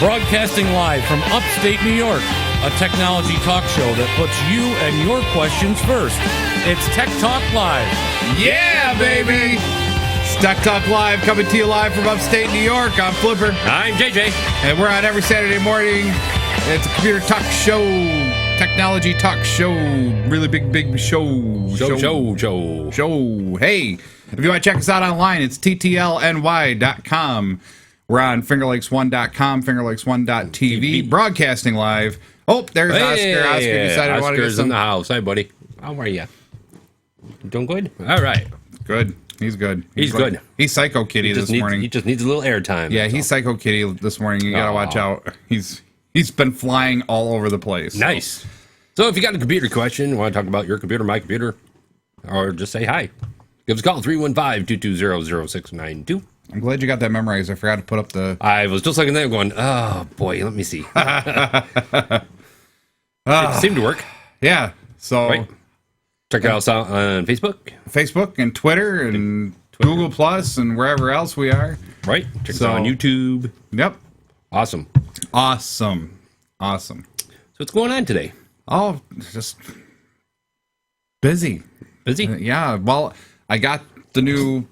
Broadcasting live from upstate New York, a technology talk show that puts you and your questions first. It's Tech Talk Live. Yeah, baby! It's Tech Talk Live, coming to you live from upstate New York. I'm Flipper. I'm JJ. And we're on every Saturday morning. It's a computer talk show, technology talk show, really big show. Show. Hey, if you want to check us out online, it's ttlny.com. We're on fingerlakes1.com, fingerlakes1.tv, broadcasting live. Oh, there's Oscar. Oscar decided to want to get some... in the house. Hi, buddy. How are you? Doing good? All right. Good. He's good. He's good. He's Psycho Kitty this morning. He just needs a little airtime. Yeah, he's Psycho Kitty this morning. You gotta watch out. He's been flying all over the place. Nice. So if you got a computer question, want to talk about your computer, my computer, or just say hi, give us a call, 315-220-0692. I'm glad you got that memorized. I forgot to put up the... I was just looking there going, oh, boy, let me see. It seemed to work. Yeah, so... Right. Check us out on Facebook and Twitter and Google Plus and wherever else we are. Right. Check us out on YouTube. Yep. Awesome. So what's going on today? Oh, just busy. Busy? Yeah, well, I got the new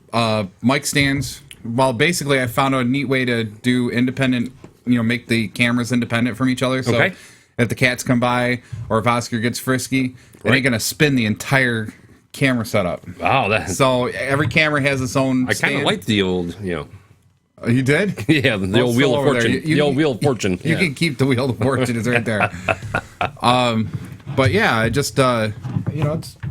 mic stands. Well, basically, I found a neat way to do independent, make the cameras independent from each other. So if the cats come by or if Oscar gets frisky, it ain't going to spin the entire camera setup. Wow. So every camera has its own stand. I kind of like the old, You did? Yeah, the old Wheel of Fortune. The old Wheel of Fortune. You can keep the Wheel of Fortune. It's right there. But yeah, I just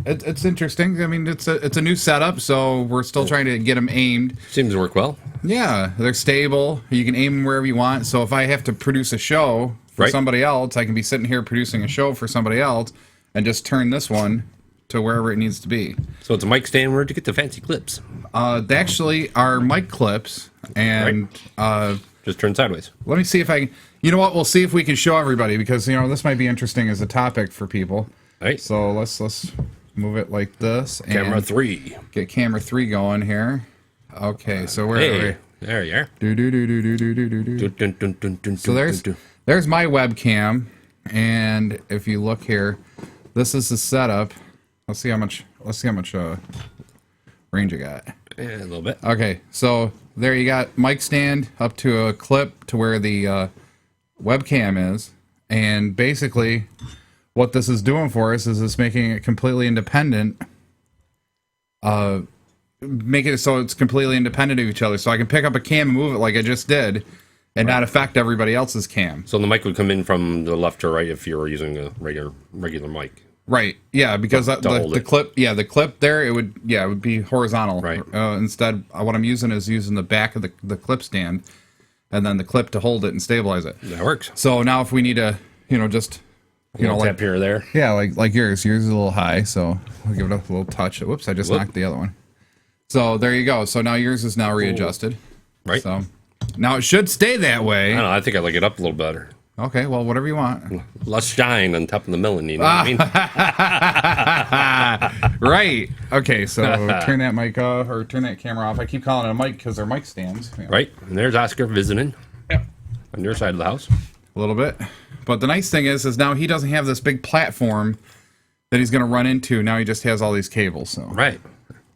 it's interesting. I mean, it's a new setup, so we're still trying to get them aimed. Seems to work well. Yeah, they're stable. You can aim them wherever you want. So if I have to produce a show for somebody else, I can be sitting here producing a show for somebody else and just turn this one to wherever it needs to be. So it's a mic stand. Where'd you get the fancy clips? They actually are mic clips, and just turn sideways. Let me see if I can. You know what? We'll see if we can show everybody because this might be interesting as a topic for people. Right. So let's move it like this. And camera 3. Get camera 3 going here. Okay, so where are we? There you are. So there's my webcam, and if you look here, this is the setup. Let's see how much range you got. Yeah, a little bit. Okay, so there you got mic stand up to a clip to where the webcam is, and basically what this is doing for us is it's making it completely independent. Make it so it's completely independent of each other, so I can pick up a cam and move it like I just did, and not affect everybody else's cam. So the mic would come in from the left to right if you were using a regular mic. Right. Yeah, because the clip, the clip there, it would be horizontal. Right. Instead, what I'm using is using the back of the clip stand, and then the clip to hold it and stabilize it. That works. So now if we need to, just like tap here or there. Yeah, like yours. Yours is a little high, so I'll give it a little touch. Whoops! I just knocked the other one. So there you go. So now yours is now readjusted. Right. So now it should stay that way. I don't know. I think I like it up a little better. Okay, well, whatever you want. Less shine on top of the melon, you know what I mean? Right. Okay, so turn that mic off, or turn that camera off. I keep calling it a mic because they're mic stands. Right. And there's Oscar visiting. Yep. On your side of the house. A little bit. But the nice thing is now he doesn't have this big platform that he's going to run into. Now he just has all these cables. So. Right.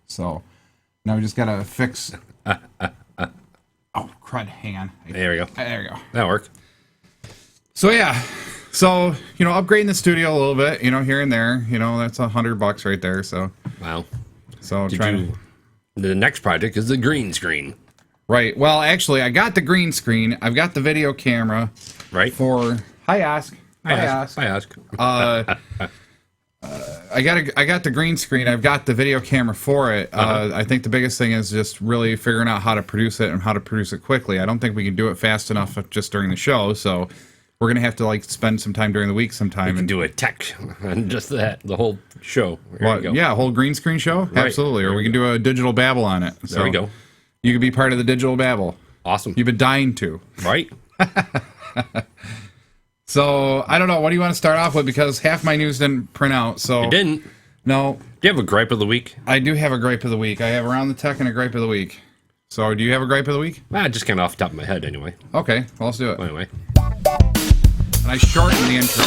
So now we just got to fix... Oh, crud. Hang on. There we go. There we go. That'll work. So yeah, upgrading the studio a little bit, here and there, that's $100 right there. So wow. So the next project is the green screen. Right. Well, actually, I got the green screen. I've got the video camera. Right. Hi, Ask. Hi, Ask. I got the green screen. I've got the video camera for it. I think the biggest thing is just really figuring out how to produce it and how to produce it quickly. I don't think we can do it fast enough just during the show, so we're gonna have to spend some time during the week sometime. We can do a tech and just the whole show. Yeah, a whole green screen show. Right. Absolutely. Or we can do a digital babble on it. So there we go. You can be part of the digital babble. Awesome. You've been dying to. Right. So I don't know. What do you want to start off with? Because half my news didn't print out. So it didn't. No. Do you have a gripe of the week? I do have a gripe of the week. I have Around the Tech and a gripe of the week. So do you have a gripe of the week? Just kind of off the top of my head anyway. Okay, well, let's do it. Anyway. And I shortened the intro.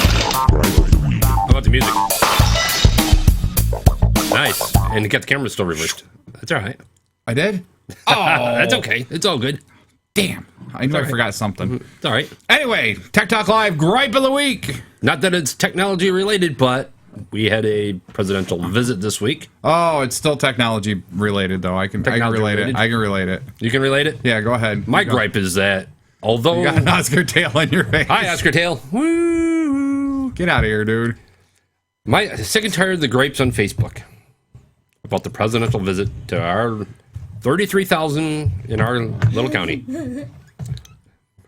How about the music? Nice. And you got the camera still reversed. That's all right. I did? Oh. That's okay. It's all good. Damn. I knew I forgot something. It's all right. Anyway, Tech Talk Live Gripe of the Week. Not that it's technology related, but we had a presidential visit this week. Oh, it's still technology related, though. I can relate it. I can relate it. You can relate it? Yeah, go ahead. My gripe is that although... You got an Oscar tail on your face. Hi, Oscar tail. Woo! Get out of here, dude. My sick and tired of the gripes on Facebook about the presidential visit to our 33,000 in our little county.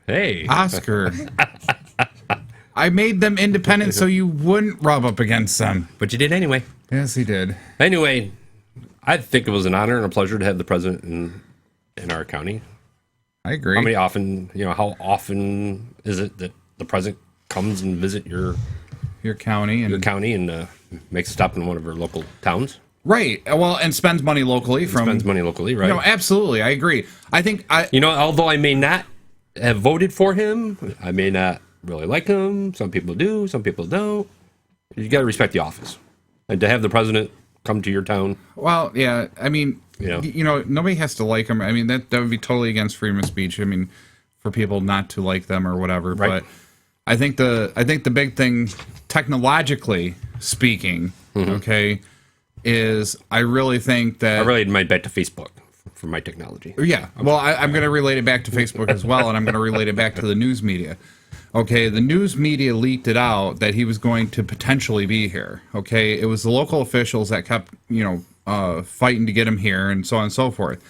Hey. Oscar. I made them independent so you wouldn't rub up against them. But you did anyway. Yes, he did. Anyway, I think it was an honor and a pleasure to have the president in our county. I agree. How often is it that the president comes and visit your county and makes a stop in one of our local towns? Right. Well, and spends money locally. Spends money locally, right? Absolutely. I agree. I think although I may not have voted for him, I may not really like him. Some people do, some people don't. You got to respect the office, and to have the president come to your town. Well, yeah. I mean, nobody has to like him. I mean, that would be totally against freedom of speech. I mean, for people not to like them or whatever. Right. But I think the big thing, technologically speaking, okay, is I really think that... I related my bet to Facebook for my technology. Yeah. Well, I'm going to relate it back to Facebook as well, and I'm going to relate it back to the news media. Okay, the news media leaked it out that he was going to potentially be here. Okay, it was the local officials that kept, fighting to get him here and so on and so forth.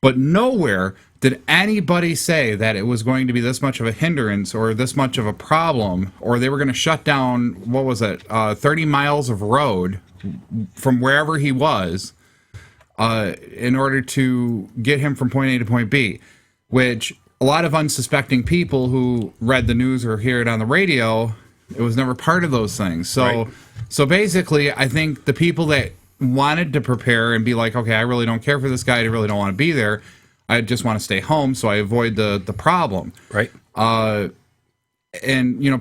But nowhere did anybody say that it was going to be this much of a hindrance or this much of a problem, or they were going to shut down, 30 miles of road from wherever he was in order to get him from point A to point B, which a lot of unsuspecting people who read the news or hear it on the radio, it was never part of those things. So basically, I think the people that wanted to prepare and be like, okay, I really don't care for this guy, I really don't want to be there, I just want to stay home so I avoid the problem. Right. And,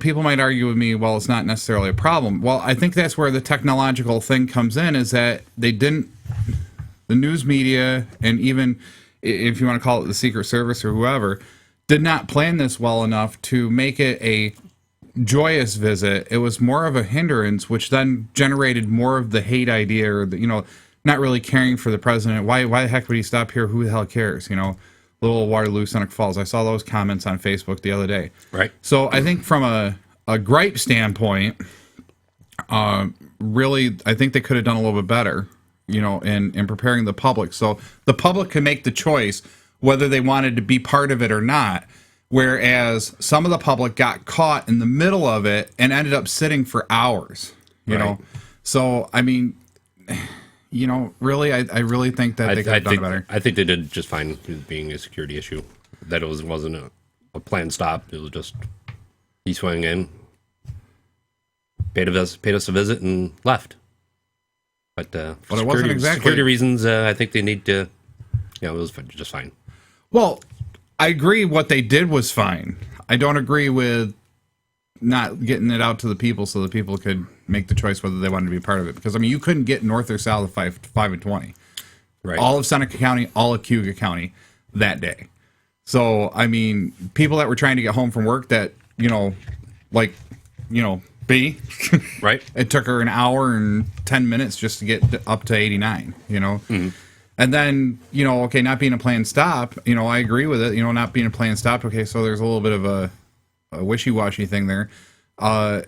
people might argue with me, well, it's not necessarily a problem. Well, I think that's where the technological thing comes in, is that the news media, and even if you want to call it the Secret Service or whoever, did not plan this well enough to make it a joyous visit. It was more of a hindrance, which then generated more of the hate idea, or not really caring for the president. Why the heck would he stop here? Who the hell cares? Little Waterloo, Seneca Falls. I saw those comments on Facebook the other day. Right. So I think from a gripe standpoint, really, I think they could have done a little bit better, in preparing the public. So the public could make the choice whether they wanted to be part of it or not. Whereas some of the public got caught in the middle of it and ended up sitting for hours, you know? So, I mean, really, I really think that they could have done better. I think they did just fine with being a security issue. That it wasn't a planned stop. It was just, he swung in, paid us a visit, and left. But for it wasn't exactly security reasons, I think they need to, it was just fine. Well, I agree what they did was fine. I don't agree with not getting it out to the people so the people could make the choice whether they wanted to be part of it. Because, you couldn't get north or south of 5 and 20. Right. All of Seneca County, all of Cayuga County that day. So, people that were trying to get home from work that, B. Right. It took her an hour and 10 minutes just to get up to 89, Mm-hmm. And then, not being a planned stop, I agree with it, not being a planned stop. Okay, so there's a little bit of a wishy-washy thing there.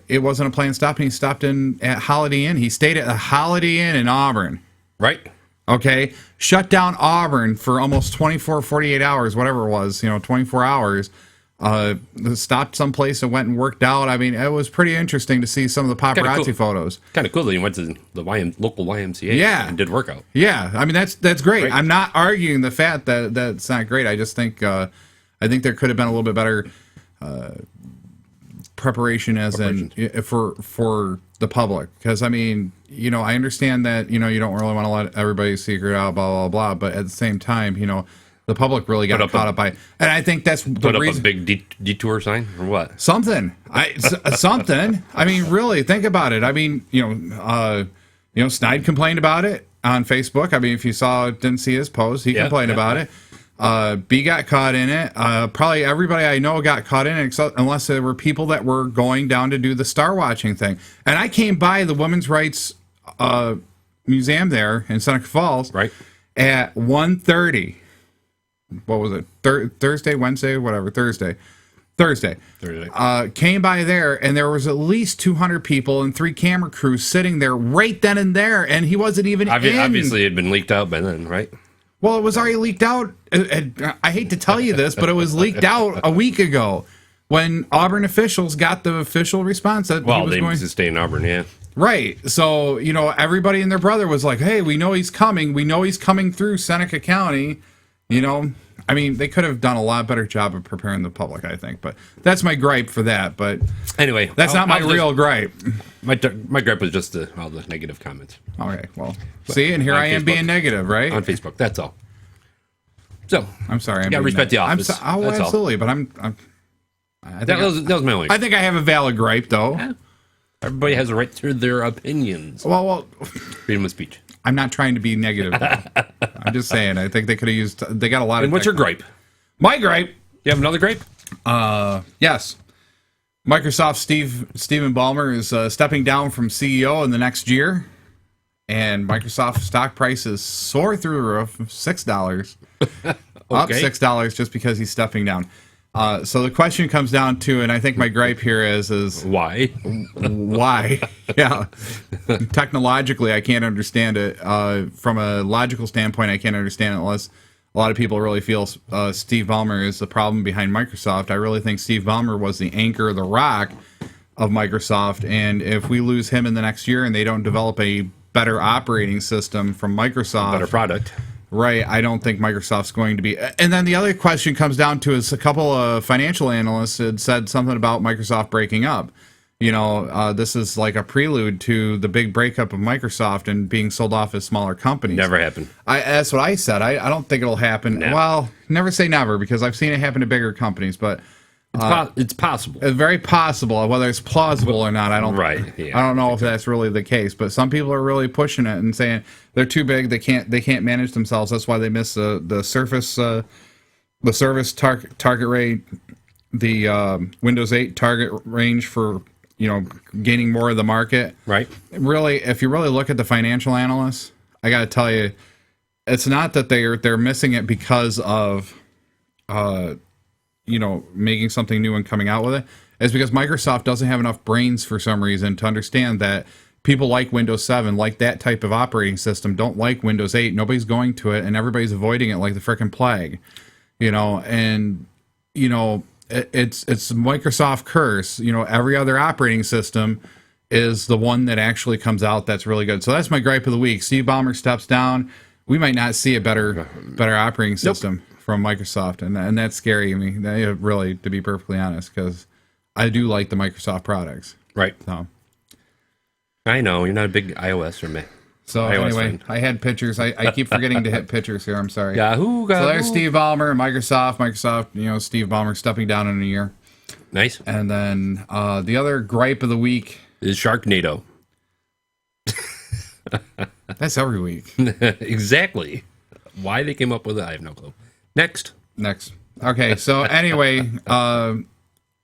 It wasn't a planned stop, and he stopped in at Holiday Inn. He stayed at the Holiday Inn in Auburn. Right. Okay, shut down Auburn for almost 24, 48 hours, whatever it was, 24 hours. Stopped someplace and went and worked out. It was pretty interesting to see some of the paparazzi photos. Kind of cool that you went to the local YMCA and did workout. Yeah, that's great. I'm not arguing the fact that that's not great. I just think I think there could have been a little bit better preparation for the public, because I understand that you don't really want to let everybody's secret out, blah blah blah, but at the same time, The public really got caught up by it. And I think that's the Put up reason. a big detour sign or what? Something. Something. I mean, really, think about it. I mean, Snide complained about it on Facebook. I mean, if you didn't see his post, he complained about it. B got caught in it. Probably everybody I know got caught in it, unless there were people that were going down to do the star watching thing. And I came by the Women's Rights Museum there in Seneca Falls at 1:30. What was it? Thursday, Wednesday, whatever. Thursday. Came by there, and there was at least 200 people and 3 camera crews sitting there right then and there, and he wasn't even in. Obviously, it had been leaked out by then, right? Well, it was already leaked out. I hate to tell you this, but it was leaked out a week ago when Auburn officials got the official response that he was they going to stay in Auburn, yeah. Right. So, everybody and their brother was like, hey, we know he's coming. We know he's coming through Seneca County. I mean, they could have done a lot better job of preparing the public, I think. But that's my gripe for that. But anyway, that's not my real gripe. My gripe was just all the negative comments. Okay, well, see, and here I am being negative, right? On Facebook, that's all. So I'm sorry. Yeah, respect the office. Absolutely, but that was my only. I think I have a valid gripe, though. Yeah. Everybody has a right to their opinions. Well, freedom of speech. I'm not trying to be negative. I'm just saying. I think they could have used. They got a lot of. And what's your gripe? My gripe. You have another gripe? Yes. Microsoft Stephen Ballmer is stepping down from CEO in the next year, and Microsoft stock prices soar through the roof. $6, up $6 just because he's stepping down. So the question comes down to, and I think my gripe here is why? Why? Yeah. Technologically, I can't understand it. From a logical standpoint, I can't understand it unless a lot of people really feel Steve Ballmer is the problem behind Microsoft. I really think Steve Ballmer was the anchor, the rock of Microsoft. And if we lose him in the next year and they don't develop a better operating system from Microsoft, better product. Right, I don't think Microsoft's going to be. And then the other question comes down to is a couple of financial analysts had said something about Microsoft breaking up. This is like a prelude to the big breakup of Microsoft and being sold off as smaller companies. Never happened. That's what I said. I don't think it'll happen. No. Well, never say never, because I've seen it happen to bigger companies, but it's possible. It's very possible. Whether it's plausible or not, I don't. Right. Yeah, I don't know if that's really the case. But some people are really pushing it and saying they're too big. They can't manage themselves. That's why they miss the Surface, the service target rate, the Windows 8 target range for gaining more of the market. Right. Really, if you really look at the financial analysts, I got to tell you, it's not that they're missing it because of making something new and coming out with it. It's because Microsoft doesn't have enough brains for some reason to understand that people like Windows 7, like that type of operating system, don't like Windows 8. Nobody's going to it, and everybody's avoiding it like the frickin' plague. It's Microsoft curse. Every other operating system is the one that actually comes out that's really good. So that's my gripe of the week. Steve Ballmer steps down. We might not see a better operating system from Microsoft, and that's scary. I mean, really, to be perfectly honest, because I do like the Microsoft products. Right. So I know you're not a big iOS or me. So iOS anyway, fan. I had pictures. I keep forgetting to hit pictures here. I'm sorry. Yahoo. So there's Steve Ballmer and Microsoft. Steve Ballmer stepping down in a year. Nice. And then the other gripe of the week is Sharknado. That's every week. Exactly. Why they came up with it, I have no clue. Next. Okay, so anyway,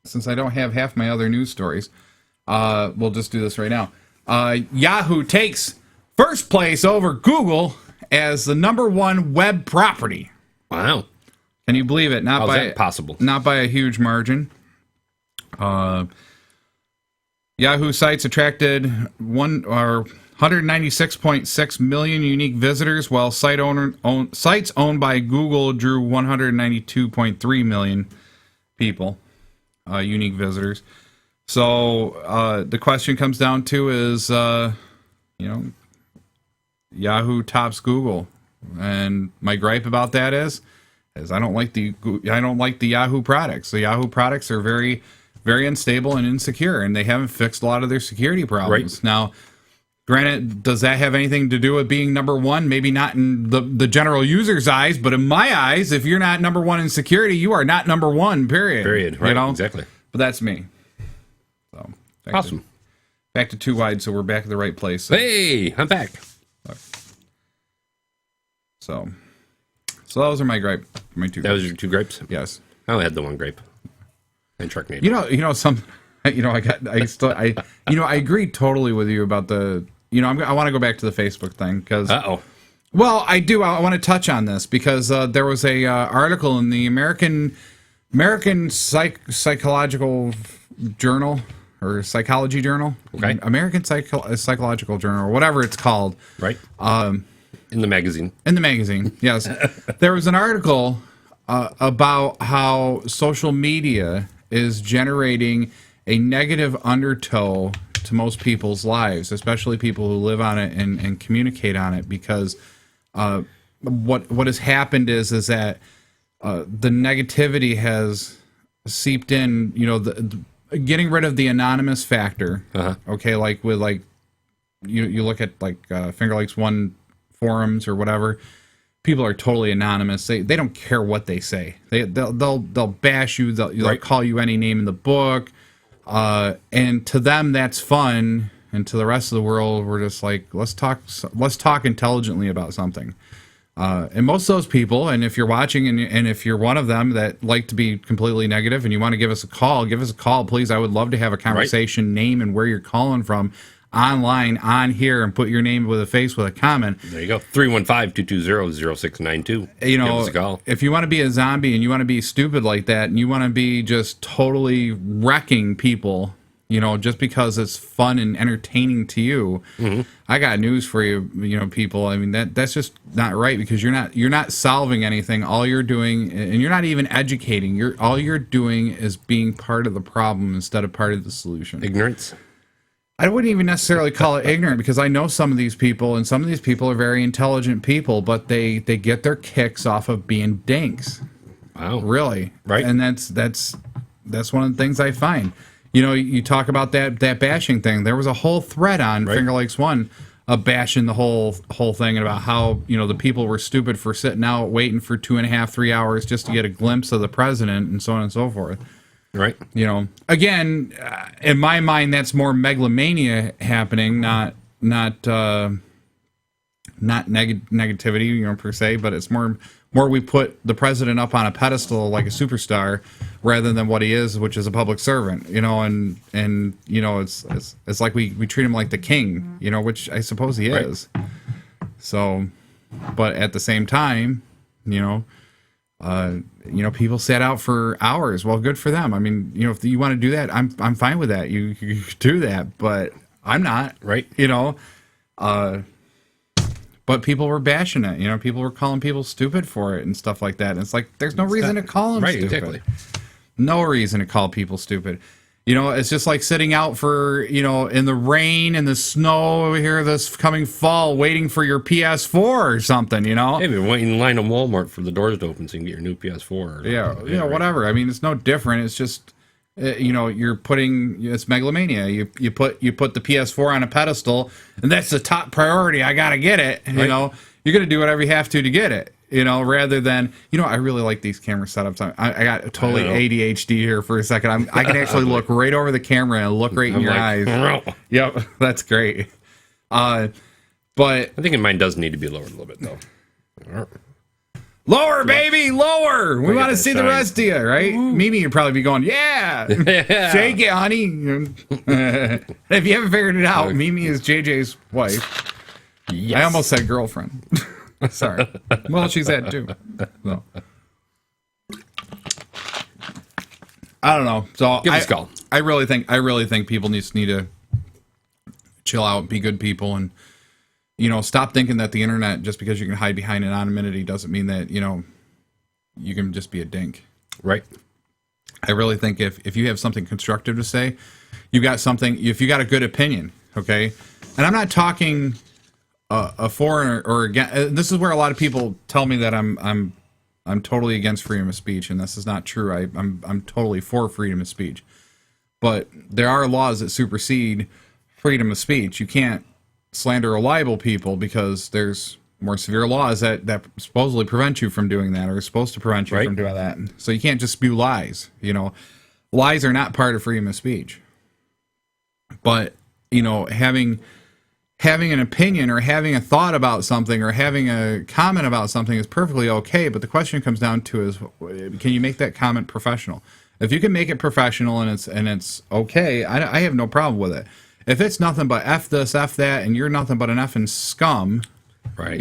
since I don't have half my other news stories, we'll just do this right now. Yahoo takes first place over Google as the #1 web property. Wow. Can you believe it? How's that possible? Not by a huge margin. Yahoo sites attracted 196.6 million unique visitors, while sites owned by Google drew 192.3 million people, unique visitors. So the question comes down to is, Yahoo tops Google, and my gripe about that is I don't like the Yahoo products. The Yahoo products are very, very unstable and insecure, and they haven't fixed a lot of their security problems. Right. Now, Granted, does that have anything to do with being number one? Maybe not in the general user's eyes, but in my eyes, if you're not number one in security, you are not number one, period. Period, right, exactly. But that's me. So Awesome. Back to Too Wide, so we're back at the right place. Hey, I'm back. So those are my gripe. My two. That was your 2 grapes? Yes. I only had the 1 grape. And Sharknado. I agree totally with you about the. I want to go back to the Facebook thing because. Well, I do. I want to touch on this because there was a article in the American Psychological Journal or Psychology Journal. Okay. American Psychological Journal or whatever it's called. Right. In the magazine. In the magazine, yes. There was an article about how social media is generating a negative undertow to most people's lives, especially people who live on it and communicate on it, because what has happened is that the negativity has seeped in. Getting rid of the anonymous factor. Okay, like with you look at Finger Lakes One forums or whatever. People are totally anonymous. They don't care what they say. They'll bash you. They'll call you any name in the book. And to them, that's fun. And to the rest of the world, we're just like, let's talk intelligently about something. And most of those people, and if you're watching and if you're one of them that like to be completely negative and you want to give us a call, please. I would love to have a conversation, name and where you're calling from online on here, and put your name with a face with a comment. There you go. 315-220-0692. Give us a call. If you want to be a zombie and you want to be stupid like that and you want to be just totally wrecking people, just because it's fun and entertaining to you, I got news for you, people. I mean, that's just not right, because you're not solving anything. All you're doing, and you're not even educating. All you're doing is being part of the problem instead of part of the solution. Ignorance. I wouldn't even necessarily call it ignorant, because I know some of these people, and some of these people are very intelligent people, but they get their kicks off of being dinks. Wow. Really. Right. And that's one of the things I find. You talk about that bashing thing. There was a whole thread on Finger Lakes One bashing the whole thing, and about how, the people were stupid for sitting out waiting for 2.5, 3 hours just to get a glimpse of the president, and so on and so forth. Right. Again, in my mind, that's more megalomania happening, not negativity, per se, but it's more we put the president up on a pedestal like a superstar rather than what he is, which is a public servant, and it's like we treat him like the king, which I suppose he is. So, but at the same time, people sat out for hours. Well, good for them. I mean, if you want to do that, I'm fine with that. You do that, but I'm not. Right. But people were bashing it. People were calling people stupid for it and stuff like that. And it's like, there's no reason to call them stupid. Exactly. No reason to call people stupid. It's just like sitting out for, in the rain and the snow over here this coming fall, waiting for your PS4 or something, Hey, we're waiting in line at Walmart for the doors to open so you can get your new PS4. Yeah, whatever. I mean, it's no different. It's just, you're putting, it's megalomania. You put the PS4 on a pedestal, and that's the top priority. I got to get it. You're going to do whatever you have to get it. Rather than, I really like these camera setups. I got totally ADHD here for a second. I can actually look right over the camera and look right in your eyes. Yep, that's great. But I think mine does need to be lowered a little bit, though. Lower, baby, lower. We want to see the rest of you, right? Ooh. Mimi, you'd probably be going, yeah. Shake it, honey. If you haven't figured it out, Mimi is JJ's wife. Yes. I almost said girlfriend. Sorry. Well, she's that too. So. I don't know. So give us a call. I really think people need to chill out, be good people, and stop thinking that the internet, just because you can hide behind anonymity, doesn't mean that you can just be a dink. Right. I really think if you have something constructive to say, you got something. If you got a good opinion, okay. And I'm not talking a foreigner or again. This is where a lot of people tell me that I'm totally against freedom of speech, and this is not true. I'm totally for freedom of speech, but there are laws that supersede freedom of speech. You can't slander or libel people because there's more severe laws that supposedly prevent you from doing that or are supposed to prevent you from doing that. So you can't just spew lies. Lies are not part of freedom of speech. But, having an opinion or having a thought about something or having a comment about something is perfectly okay. But the question comes down to is, can you make that comment professional? If you can make it professional and it's okay, I have no problem with it. If it's nothing but F this, F that, and you're nothing but an effing scum, right?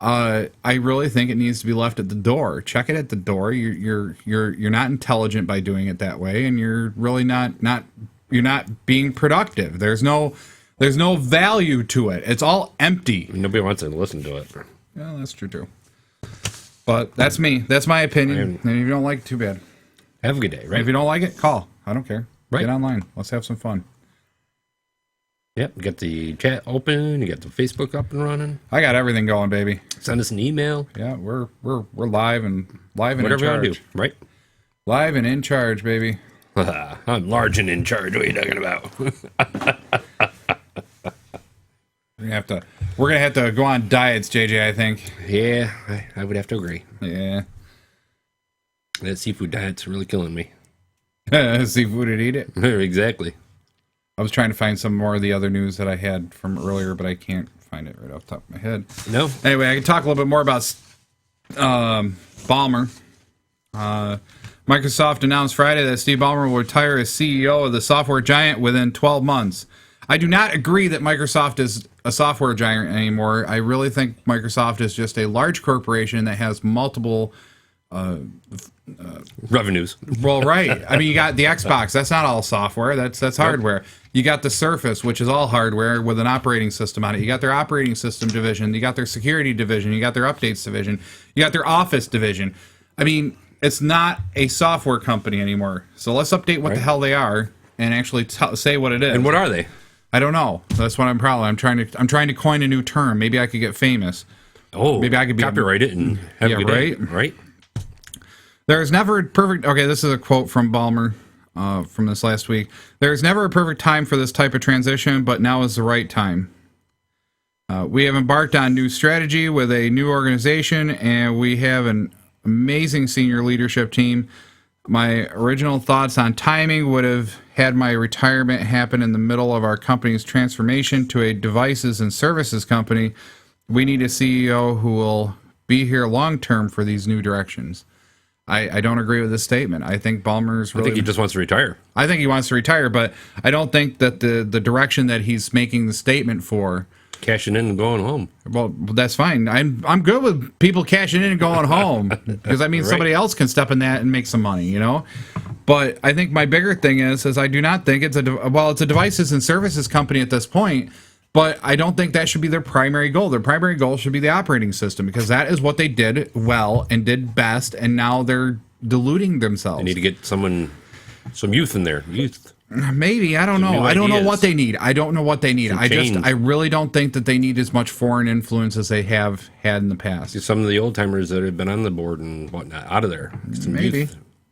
I really think it needs to be left at the door. Check it at the door. You're not intelligent by doing it that way, and you're really not you're not being productive. There's no value to it. It's all empty. Nobody wants to listen to it. Yeah, that's true too. But that's me. That's my opinion. And if you don't like it, too bad. Have a good day, right? If you don't like it, call. I don't care. Right. Get online. Let's have some fun. Yep, you got the chat open. You got the Facebook up and running. I got everything going, baby. Send us an email. Yeah, we're live and whatever in charge. you want to do, right? Live and in charge, baby. I'm large and in charge. What are you talking about? We're gonna have to go on diets, JJ. I think. Yeah, I would have to agree. Yeah, that seafood diet's really killing me. Seafood and eat it. Exactly. I was trying to find some more of the other news that I had from earlier, but I can't find it right off the top of my head. No. Anyway, I can talk a little bit more about Ballmer. Microsoft announced Friday that Steve Ballmer will retire as CEO of the software giant within 12 months. I do not agree that Microsoft is a software giant anymore. I really think Microsoft is just a large corporation that has multiple revenues. Well, right. I mean, you got the Xbox. That's not all software. That's hardware. You got the Surface, which is all hardware with an operating system on it. You got their operating system division. You got their security division. You got their updates division. You got their Office division. I mean, it's not a software company anymore. So let's update what the hell they are and actually say what it is. And what are they? I don't know. That's what I'm probably. I'm trying to coin a new term. Maybe I could get famous. Oh, maybe I could be copyright it and have a good day. Right. There's never a perfect... Okay, this is a quote from Ballmer from this last week. There's never a perfect time for this type of transition, but now is the right time. We have embarked on new strategy with a new organization, and we have an amazing senior leadership team. My original thoughts on timing would have had my retirement happen in the middle of our company's transformation to a devices and services company. We need a CEO who will be here long-term for these new directions. I don't agree with this statement. I think Ballmer's really... I think he just wants to retire. I think he wants to retire, but I don't think that the direction that he's making the statement for... Cashing in and going home. Well, that's fine. I'm good with people cashing in and going home because I mean somebody else can step in that and make some money, But I think my bigger thing is I do not think it's a devices and services company at this point. But I don't think that should be their primary goal. Their primary goal should be the operating system because that is what they did well and did best, and now they're diluting themselves. They need to get some youth in there. Youth. Maybe. I don't know. I don't know what they need. I don't know what they need. I really don't think that they need as much foreign influence as they have had in the past. Get some of the old timers that have been on the board and whatnot out of there. Some Maybe.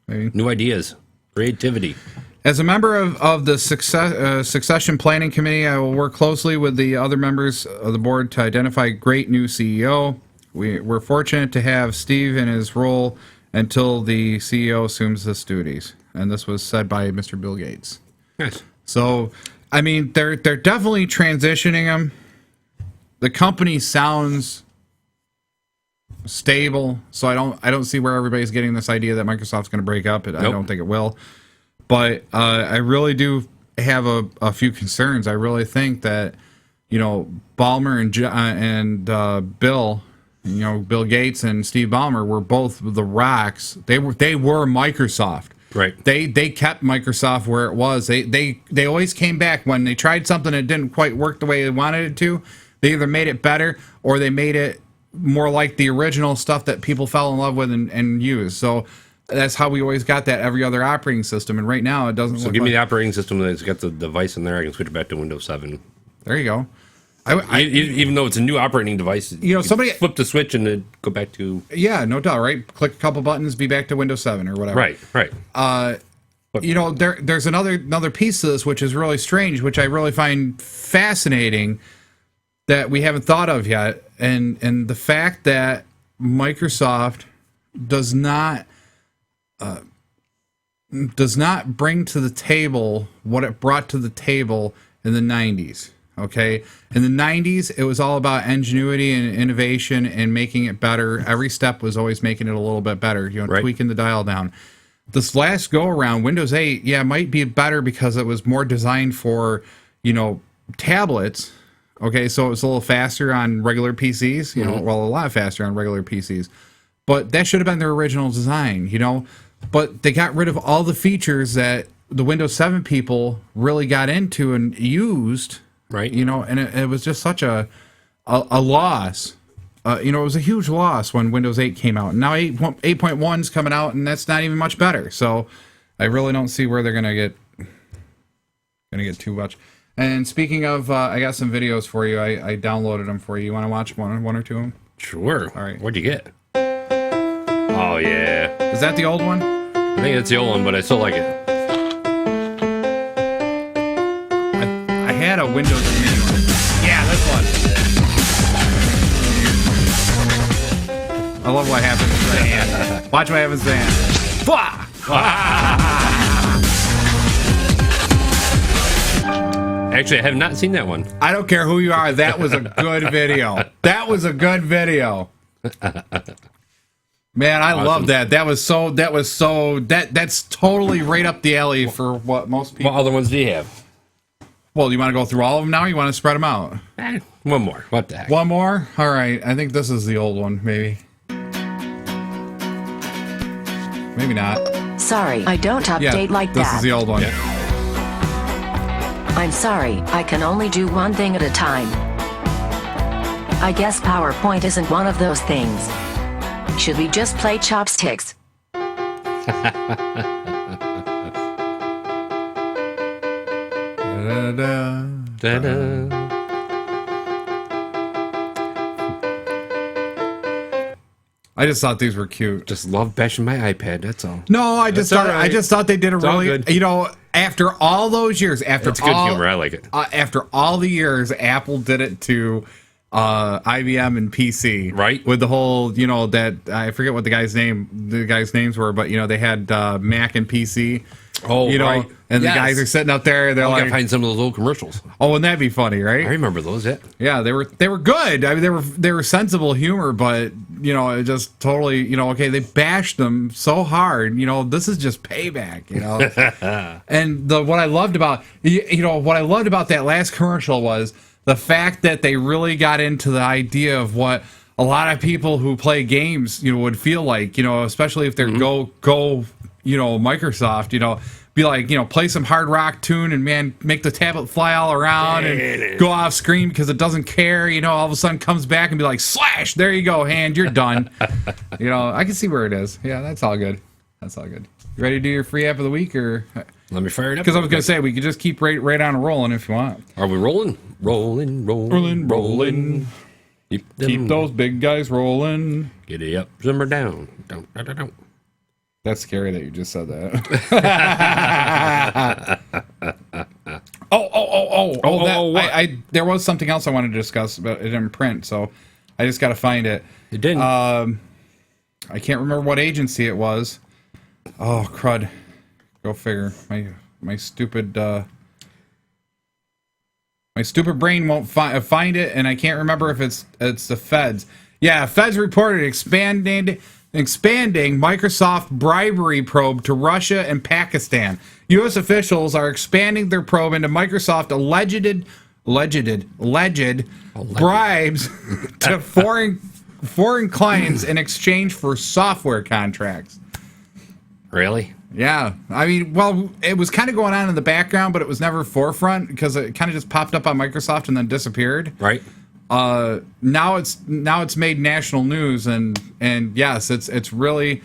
New ideas. Creativity. As a member of the succession planning committee, I will work closely with the other members of the board to identify a great new CEO. We're fortunate to have Steve in his role until the CEO assumes his duties. And this was said by Mr. Bill Gates. Yes. So, I mean, they're definitely transitioning him. The company sounds stable, so I don't see where everybody's getting this idea that Microsoft's going to break up. I don't think it will. But I really do have a few concerns. I really think that, Ballmer and Bill, Bill Gates and Steve Ballmer were both the rocks. They were Microsoft. Right. They kept Microsoft where it was. They always came back when they tried something that didn't quite work the way they wanted it to. They either made it better or they made it more like the original stuff that people fell in love with and used. So that's how we always got that every other operating system, and right now it doesn't. So give me the operating system that's got the device in there. I can switch it back to Windows 7. There you go. Even though it's a new operating device, somebody flip the switch and then go back to. Yeah, no doubt. Right, click a couple buttons, be back to Windows 7 or whatever. Right. There's another piece to this which is really strange, which I really find fascinating. that we haven't thought of yet, and the fact that Microsoft does not bring to the table what it brought to the table in the 90s. Okay, in the 90s, it was all about ingenuity and innovation and making it better. Every step was always making it a little bit better, Right. tweaking the dial down. This last go around, Windows 8, might be better because it was more designed for, tablets. Okay, so it was a little faster on regular PCs, a lot faster on regular PCs. But that should have been their original design, But they got rid of all the features that the Windows 7 people really got into and used. Right. And it was just such a loss. It was a huge loss when Windows 8 came out. And now 8.1 is coming out, and that's not even much better. So I really don't see where they're gonna get too much. And speaking of, I got some videos for you. I downloaded them for you. You want to watch one or two of them? Sure. All right. What'd you get? Oh, yeah. Is that the old one? I think it's the old one, but I still like it. I had a Windows Mini one. Yeah, this one. I love what happens to the hand. Watch what happens to the hand. Actually, I have not seen that one. I don't care who you are. That was a good video. That was a good video. Man, I love that. That's totally right up the alley for what most people. What other ones do you have? Well, you want to go through all of them now? Or you want to spread them out? One more. What the heck? One more? All right. I think this is the old one, maybe. Maybe not. Sorry, I don't update like this that. This is the old one. Yeah. I'm sorry, I can only do one thing at a time. I guess PowerPoint isn't one of those things. Should we just play chopsticks? Ta-da. I just thought these were cute. Just love bashing my iPad. That's all. No, I just That's thought all right. I just thought they did a It's all really, good. after all those years, after It's good all, humor. I like it. After all the years, Apple did it to IBM and PC, Right. With the whole, that I forget what the guys' names were, but they had Mac and PC. Oh, right. And Yes. the guys are sitting up there. They're I like, gotta find some of those old commercials. "Oh, wouldn't that be funny, right?" I remember those. Yeah. Yeah, they were good. I mean, they were sensible humor, but it just totally, okay, they bashed them so hard. This is just payback. And what I loved about that last commercial was the fact that they really got into the idea of what a lot of people who play games, would feel like, especially if they're go Microsoft, be like, play some hard rock tune and man, make the tablet fly all around and go off screen because it doesn't care, all of a sudden comes back and be like, slash, there you go, hand, you're done. I can see where it is. Yeah, that's all good. That's all good. You ready to do your free app of the week or? Let me fire it up. Because I was going to say, we could just keep right on rolling if you want. Are we rolling? Rolling. Keep those big guys rolling. Giddy up, simmer down. Don't. That's scary that you just said that. There was something else I wanted to discuss, but it didn't print, so I just got to find it. It didn't. I can't remember what agency it was. Oh, crud. Go figure. My stupid brain won't find it, and I can't remember if it's the feds. Yeah, feds reported expanding Microsoft bribery probe to Russia and Pakistan. U.S. officials are expanding their probe into Microsoft alleged bribes to foreign clients in exchange for software contracts. Really? Yeah. I mean, well, it was kind of going on in the background, but it was never forefront because it kind of just popped up on Microsoft and then disappeared. Right. Now it's made national news, and yes, it's really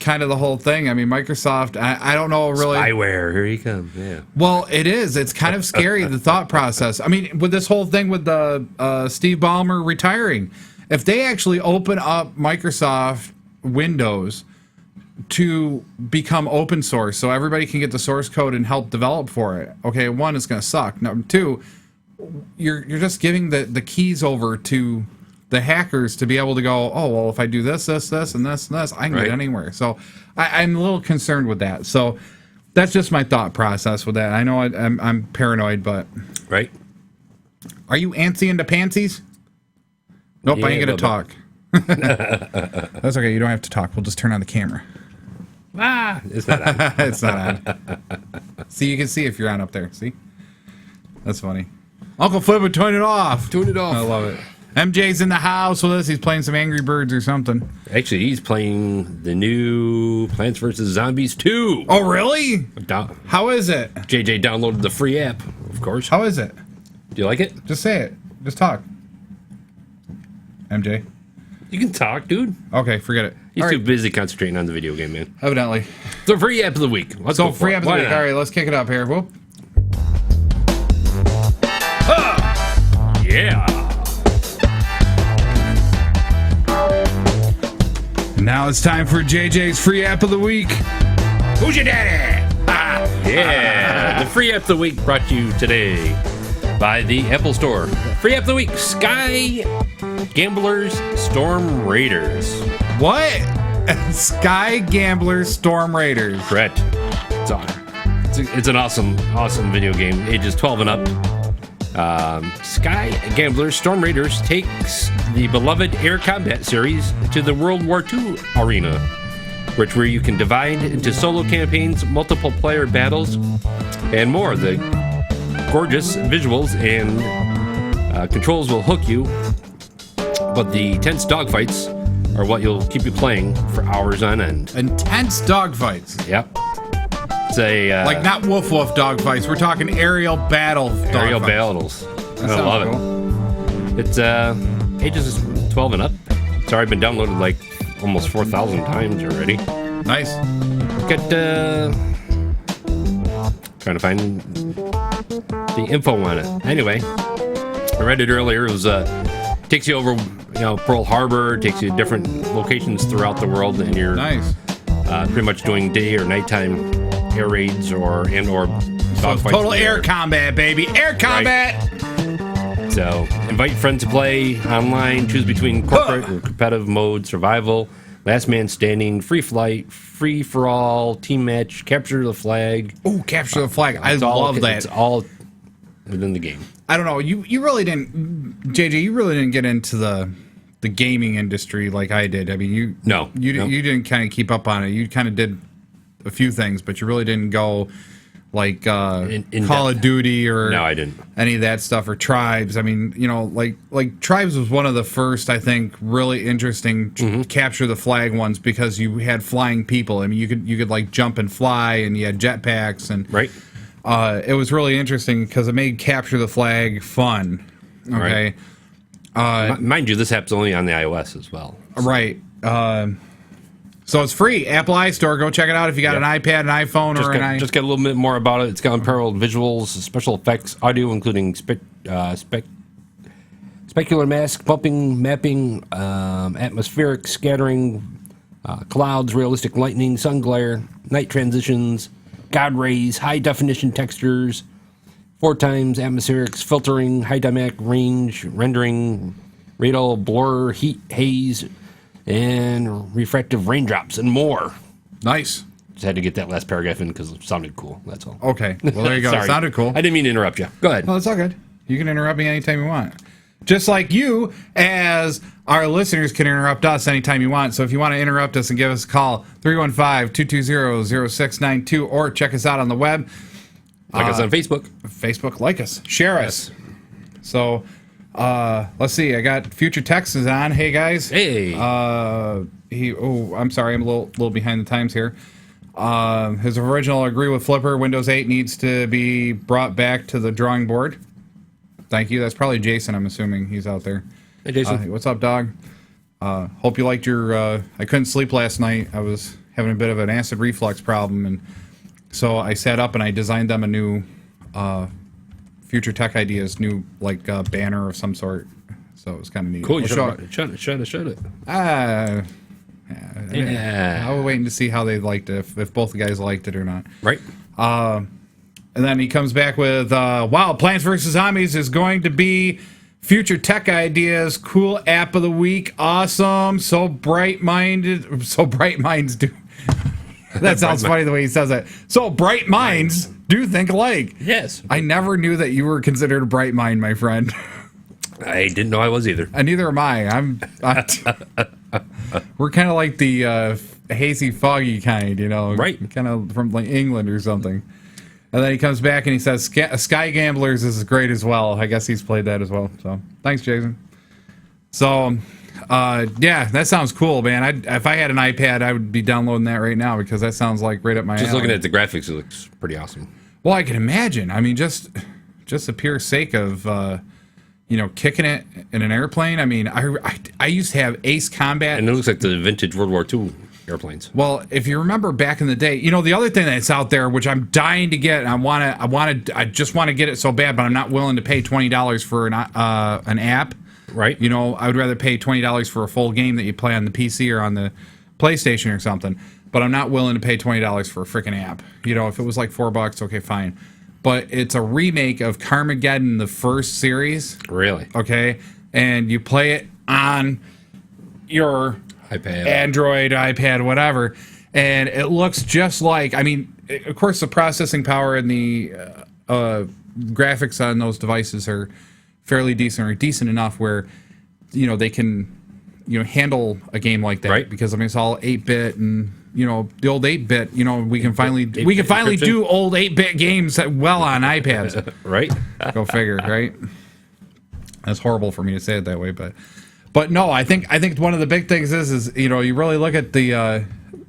kind of the whole thing. I mean, Microsoft, I don't know really. Spyware, here he comes. Yeah. Well, it is. It's kind of scary, the thought process. I mean, with this whole thing with the Steve Ballmer retiring, if they actually open up Microsoft Windows to become open source, so everybody can get the source code and help develop for it. Okay, one, it's going to suck. Number two, you're just giving the keys over to the hackers to be able to go, oh, well, if I do this, and this, and this, I can get anywhere. So I'm a little concerned with that. So that's just my thought process with that. I know I'm paranoid, but... Right. Are you antsy into pantsies? Nope, I ain't going to talk. That's okay. You don't have to talk. We'll just turn on the camera. It's not on. It's not on. See, you can see if you're on up there. See? That's funny. Uncle Flip would turn it off. Turn it off. I love it. MJ's in the house with us. He's playing some Angry Birds or something. Actually, he's playing the new Plants vs. Zombies 2. Oh, really? How is it? JJ downloaded the free app, of course. How is it? Do you like it? Just say it. Just talk. MJ. You can talk, dude. Okay, forget it. He's too busy concentrating on the video game, man. Evidently. So free app of the week. Let's go free app of the week. All right, let's kick it up here. Whoop. Yeah. Now it's time for JJ's free app of the week. Who's your daddy? Yeah. The free app of the week brought to you today by the Apple Store. Free app of the week, Sky Gamblers Storm Raiders. What? Sky Gamblers Storm Raiders. Correct. It's an awesome video game. Ages 12 and up. Sky Gamblers Storm Raiders takes the beloved air combat series to the World War II arena, where you can divide into solo campaigns, multiple player battles, and more. The gorgeous visuals and controls will hook you, but the tense dogfights are what you'll keep you playing for hours on end. Intense dogfights. Yep. It's a like not woof woof dogfights. We're talking aerial battle. Aerial battles. I love cool. it. It's ages 12 and up. It's already been downloaded like almost 4,000 times already. Nice. Got trying to find the info on it. Anyway, I read it earlier. It was takes you over, Pearl Harbor. Takes you to different locations throughout the world, and you're nice. Pretty much doing day or nighttime air raids or dogfights. Total air combat, baby. Air combat. Right. So invite friends to play online. Choose between corporate or competitive mode, survival, last man standing, free flight, free for all, team match, capture the flag. Oh, capture the flag! I love that. It's all within the game. I don't know. You really didn't, JJ. You really didn't get into the gaming industry like I did. I mean, you didn't kind of keep up on it. You kind of did a few things, but you really didn't go like in Call of Duty or no, I didn't. Any of that stuff or Tribes. I mean, like Tribes was one of the first, I think, really interesting capture the flag ones because you had flying people. I mean, you could like jump and fly, and you had jetpacks and right. It was really interesting because it made capture the flag fun. Okay. Right. Mind you, this app's only on the iOS as well. So. Right. So it's free. Apple iStore. Go check it out if you got an iPad, an iPhone, just get a little bit more about it. It's got unparalleled visuals, special effects, audio, including specular mask, bumping, mapping, atmospheric scattering, clouds, realistic lightning, sun glare, night transitions, God rays, high definition textures, 4x atmospherics, filtering, high dynamic range, rendering, radial blur, heat, haze, and refractive raindrops, and more. Nice. Just had to get that last paragraph in because it sounded cool. That's all. Okay. Well, there you go. It sounded cool. I didn't mean to interrupt you. Go ahead. No, it's all good. You can interrupt me anytime you want. Just like you, as our listeners, can interrupt us anytime you want. So if you want to interrupt us and give us a call, 315-220-0692, or check us out on the web. Like us on Facebook. Facebook, like us. Share us. So... let's see. I got Future Text is on. Hey guys. Hey. I'm sorry. I'm a little behind the times here. His original agree with Flipper. Windows 8 needs to be brought back to the drawing board. Thank you. That's probably Jason. I'm assuming he's out there. Hey Jason. What's up, dog? Hope you liked your. I couldn't sleep last night. I was having a bit of an acid reflux problem, and so I sat up and I designed them a new. Future Tech Ideas, new banner of some sort. So it was kind of neat. Cool. You showed it. I was waiting to see how they liked it, if both the guys liked it or not. Right. And then he comes back with, wow, Plants vs. Zombies is going to be future tech ideas, cool app of the week, awesome, so bright minds do. That sounds funny the way he says that. So bright minds do think alike. Yes. I never knew that you were considered a bright mind, my friend. I didn't know I was either. And neither am I. We're kind of like the hazy, foggy kind, you know, right? Kind of from like England or something. And then he comes back and he says, Sky Gamblers is great as well. I guess he's played that as well. So thanks, Jason. So, yeah, that sounds cool, man. If I had an iPad, I would be downloading that right now because that sounds like right up my alley. Just looking at the graphics, it looks pretty awesome. Well, I can imagine. I mean, just the pure sake of, kicking it in an airplane. I mean, I used to have Ace Combat. And it looks like the vintage World War II airplanes. Well, if you remember back in the day, the other thing that's out there, which I'm dying to get, and I just want to get it so bad, but I'm not willing to pay $20 for an app. Right. I would rather pay $20 for a full game that you play on the PC or on the PlayStation or something. But I'm not willing to pay $20 for a freaking app. If it was like $4, okay, fine. But it's a remake of Carmageddon, the first series. Really? Okay, and you play it on your iPad, Android, iPad, whatever, and it looks just like. I mean, of course, the processing power and the graphics on those devices are fairly decent or decent enough where they can handle a game like that, right? Because I mean, it's all 8-bit and. The old 8-bit, we can finally do old 8-bit games well on iPads. Right. Go figure, right? That's horrible for me to say it that way, but no, I think one of the big things is you really look at the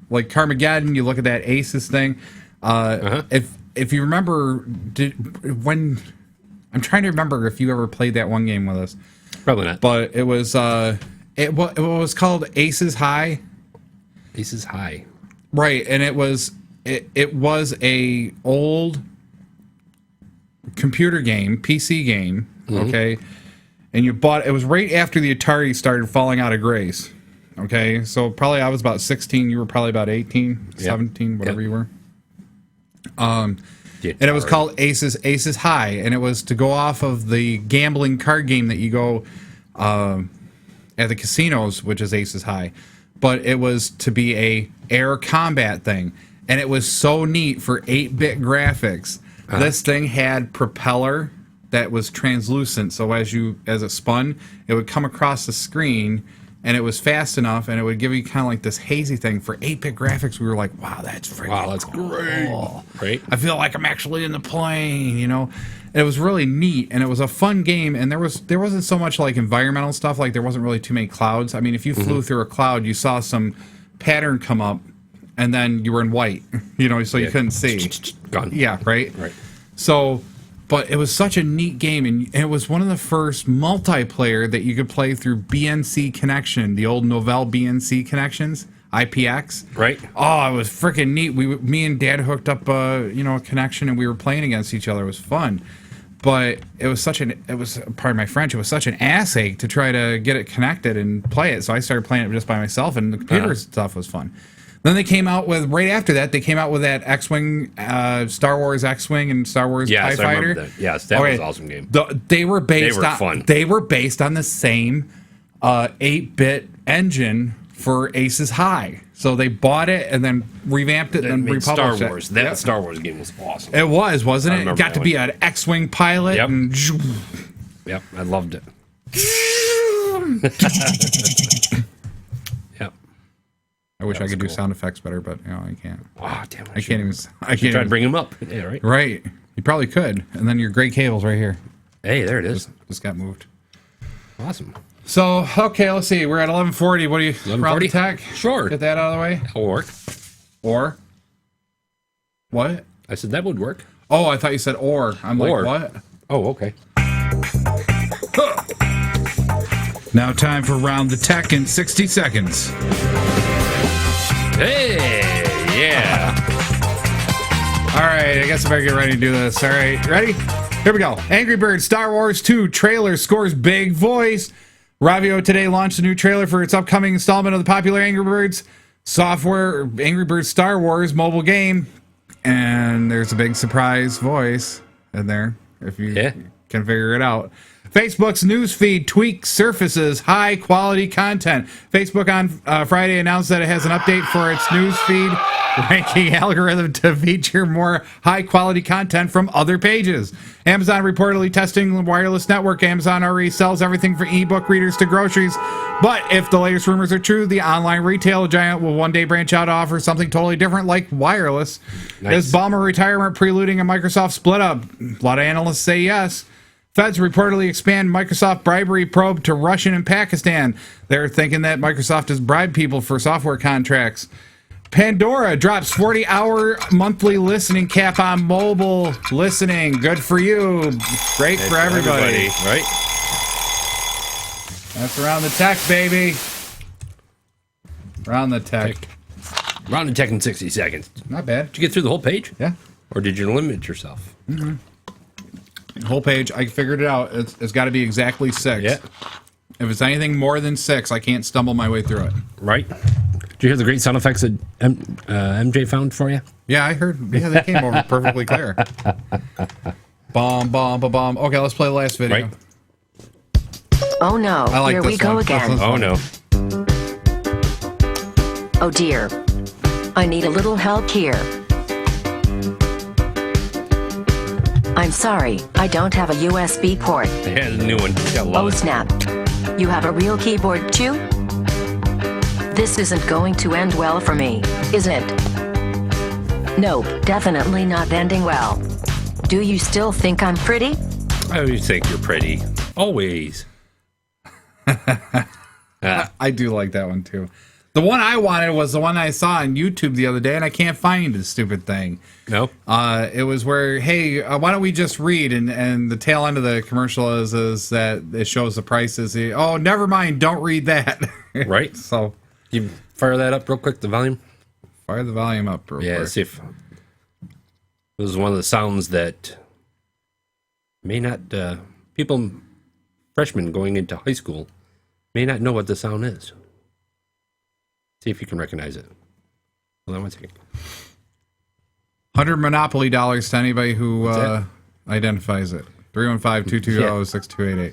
like Carmageddon, you look at that Aces thing. If you remember, I'm trying to remember if you ever played that one game with us. Probably not. But it was called Aces High. Aces High. Right, and it was a old computer game, PC game, okay? And you bought it was right after the Atari started falling out of grace. Okay? So probably I was about 16, you were probably about 18, 17, whatever you were. And it was called Aces High, and it was to go off of the gambling card game that you go at the casinos, which is Aces High. But it was to be a air combat thing, and it was so neat for 8-bit graphics. This thing had propeller that was translucent, so as it spun, it would come across the screen, and it was fast enough, and it would give you kind of like this hazy thing for 8-bit graphics. We were like, "Wow, that's cool. Great!" Right? I feel like I'm actually in the plane, It was really neat, and it was a fun game, and there wasn't so much like environmental stuff, like there wasn't really too many clouds. I mean, if you flew through a cloud, you saw some pattern come up, and then you were in white, so you couldn't see. Gone. Yeah, right? Right. So, but it was such a neat game, and it was one of the first multiplayer that you could play through BNC Connection, the old Novell BNC connections. IPX. Right. Oh, it was freaking neat. Me and Dad hooked up a connection, and we were playing against each other. It was fun. But it was pardon my French, it was such an ass ache to try to get it connected and play it. So I started playing it just by myself, and the computer stuff was fun. Then they came out with, right after that, that X-Wing, Star Wars X-Wing and Star Wars TIE Fighter. I remember that. Yes, that was an awesome game. They were fun. They were based on the same 8-bit engine for Aces High. So they bought it and then revamped it and then republished Star Wars. it. That Star Wars game was awesome. It was, wasn't it? It got to be an X-Wing pilot. Yep. And Yep, I loved it. Yep. I wish I could do sound effects better, but I can't. Oh, damn it. I can't even. Try to bring him up. Yeah, right. Right. You probably could. And then your gray cable's right here. Hey, there it is. Just got moved. Awesome. So, okay, let's see. We're at 11:40. What do you... 11:40? Tech? Sure. Get that out of the way? That'll work. Or? What? I said that would work. Oh, I thought you said or. I'm Or. like, what? Oh, okay. Now time for Round the Tech in 60 seconds. Hey, yeah. All right, I guess I better get ready to do this. All right, ready? Here we go. Angry Birds Star Wars 2 trailer scores big voice. Ravio today launched a new trailer for its upcoming installment of the popular Angry Birds software, Angry Birds Star Wars mobile game. And there's a big surprise voice in there, if you can figure it out. Facebook's newsfeed tweaks surfaces high-quality content. Facebook on Friday announced that it has an update for its newsfeed ranking algorithm to feature more high-quality content from other pages. Amazon reportedly testing the wireless network. Amazon already sells everything from ebook readers to groceries. But if the latest rumors are true, the online retail giant will one day branch out to offer something totally different like wireless. Nice. Is Ballmer retirement preluding a Microsoft split up? A lot of analysts say yes. Feds reportedly expand Microsoft bribery probe to Russian and Pakistan. They're thinking that Microsoft has bribed people for software contracts. Pandora drops 40-hour monthly listening cap on mobile listening. Good for you. Great for everybody. Right? That's Around the Tech, baby. Around the Tech. Around the Tech in 60 seconds. Not bad. Did you get through the whole page? Yeah. Or did you limit yourself? Mm-hmm. Whole page. I figured it out. It's got to be exactly 6. Yeah. If it's anything more than 6, I can't stumble my way through it. Right. Did you hear the great sound effects that MJ found for you? Yeah, I heard. Yeah, they came over perfectly clear. Bomb, bomb, ba bomb. Okay, let's play the last video. Right. Oh no, I like here this we go one. again. Oh no. Oh dear. I need a little help here. I'm sorry, I don't have a USB port. Yeah, the new one. Gotta love Oh it. snap. You have a real keyboard too? This isn't going to end well for me, is it? Nope, definitely not ending well. Do you still think I'm pretty? I always think you're pretty. Always. I do like that one too. The one I wanted was the one I saw on YouTube the other day, and I can't find the stupid thing. No? It was where, hey, why don't we just read? And the tail end of the commercial is that it shows the prices. Oh, never mind. Don't read that. Right? So You fire that up real quick, the volume? fire the volume up real quick. See if this is one of the sounds that may not, freshmen going into high school, may not know what the sound is. See if you can recognize it. Hold on one second. 100 Monopoly dollars to anybody who identifies it. 315-220-6288.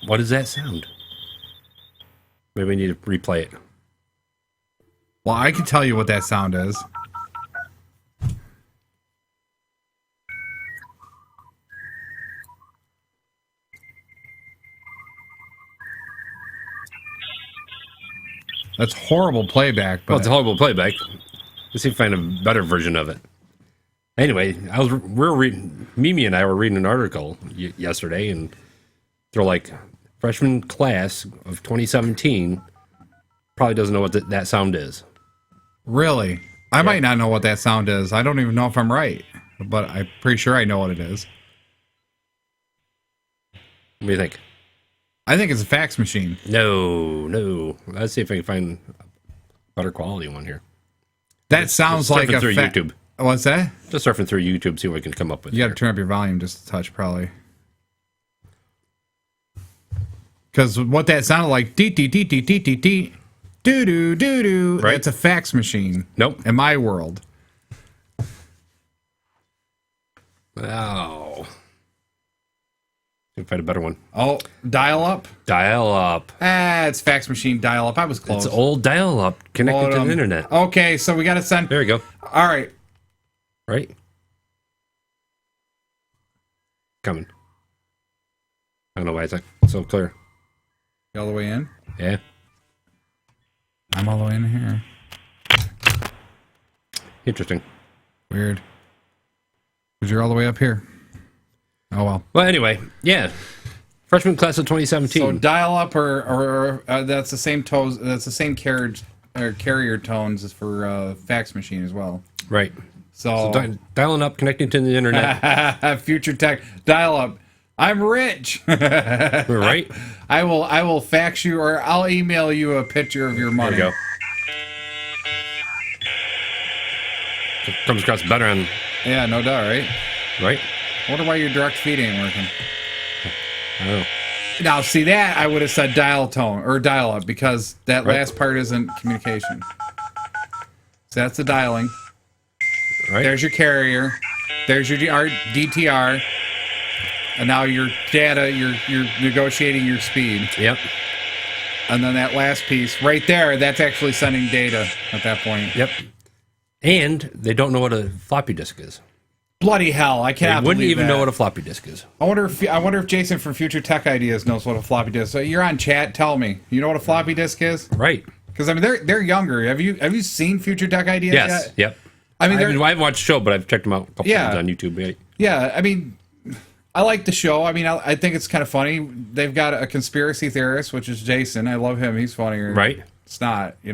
What is that sound? Maybe we need to replay it. Well, I can tell you what that sound is. That's horrible playback, but Well, it's a horrible playback. Let's see if I find a better version of it. Anyway, Mimi and I were reading an article yesterday, and they're like, freshman class of 2017 probably doesn't know what that sound is. really, I might not know what that sound is. I don't even know if I'm right, but I'm pretty sure I know what it is. What do you think? I think it's a fax machine. No. Let's see if I can find a better quality one here. That sounds Just like surfing a through YouTube. What's that? Just surfing through YouTube, see what I can come up with. You got to here. turn up your volume just a touch, probably. Because what that sounded like, dee dee dee dee dee dee dee, doo doo doo doo. Right. It's a fax machine. Nope. In my world. Oh. Can find a better one. Oh, dial up. Dial up. It's fax machine dial up. I was close. It's old dial up connected to the internet. Okay, so we got to send. There we go. All right. Right? Coming. I don't know why it's like so clear. You all the way in? Yeah. I'm all the way in here. Interesting. Weird. Because you're all the way up here. Oh, well. Well, anyway, yeah. Freshman class of 2017. So dial up or that's the same tones. That's the same carrier tones as for fax machine as well. Right. So, dialing up, connecting to the internet. future tech dial up. I'm rich. Right. I will fax you or I'll email you a picture of your money. There you Comes across better on, Yeah, no doubt, right? right? I wonder why your direct feed ain't working. I don't know. Now, see that, I would have said dial tone, or dial up, because that Right. last part isn't communication. So that's the dialing. Right? There's your carrier. There's your DTR. And now your data, you're negotiating your speed. Yep. And then that last piece, right there, that's actually sending data at that point. Yep. And they don't know what a floppy disk is. Bloody hell, I They cannot wouldn't believe even that. know what a floppy disk is. I wonder if Jason from Future Tech Ideas knows what a floppy disk is. So you're on chat, tell me. You know what a floppy disk is? Right. Because I mean they're younger. Have you seen Future Tech Ideas Yes. yet? Yep. I mean, I haven't watched the show, but I've checked them out a couple Yeah. times on YouTube. Right? yeah, I mean, I like the show. I mean, I think it's kind of funny. They've got a conspiracy theorist, which is Jason. I love him. He's funny. Right. It's not, I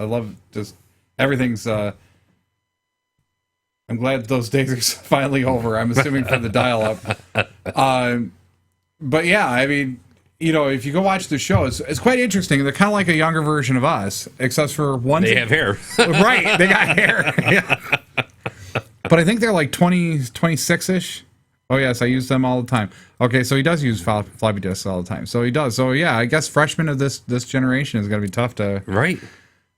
love just everything's. I'm glad those days are finally over. I'm assuming for the dial-up. But yeah, I mean, if you go watch the show, it's quite interesting. They're kind of like a younger version of us, except for one. They have hair. Right, they got hair. Yeah. But I think they're like 26-ish. Oh, yes, I use them all the time. Okay, so he does use floppy disks all the time. So he does. So, yeah, I guess freshmen of this generation is going to be tough to... Right.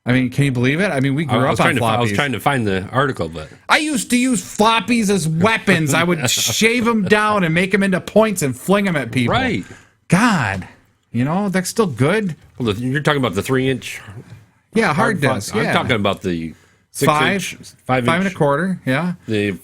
I mean, can you believe it? I mean, we grew up on floppies. I was trying to find the article, but... I used to use floppies as weapons. I would shave them down and make them into points and fling them at people. Right. God. They're still good. Well, you're talking about the 3-inch... Yeah, hard disk. Yeah. I'm talking about the 5 5 and a quarter. Yeah.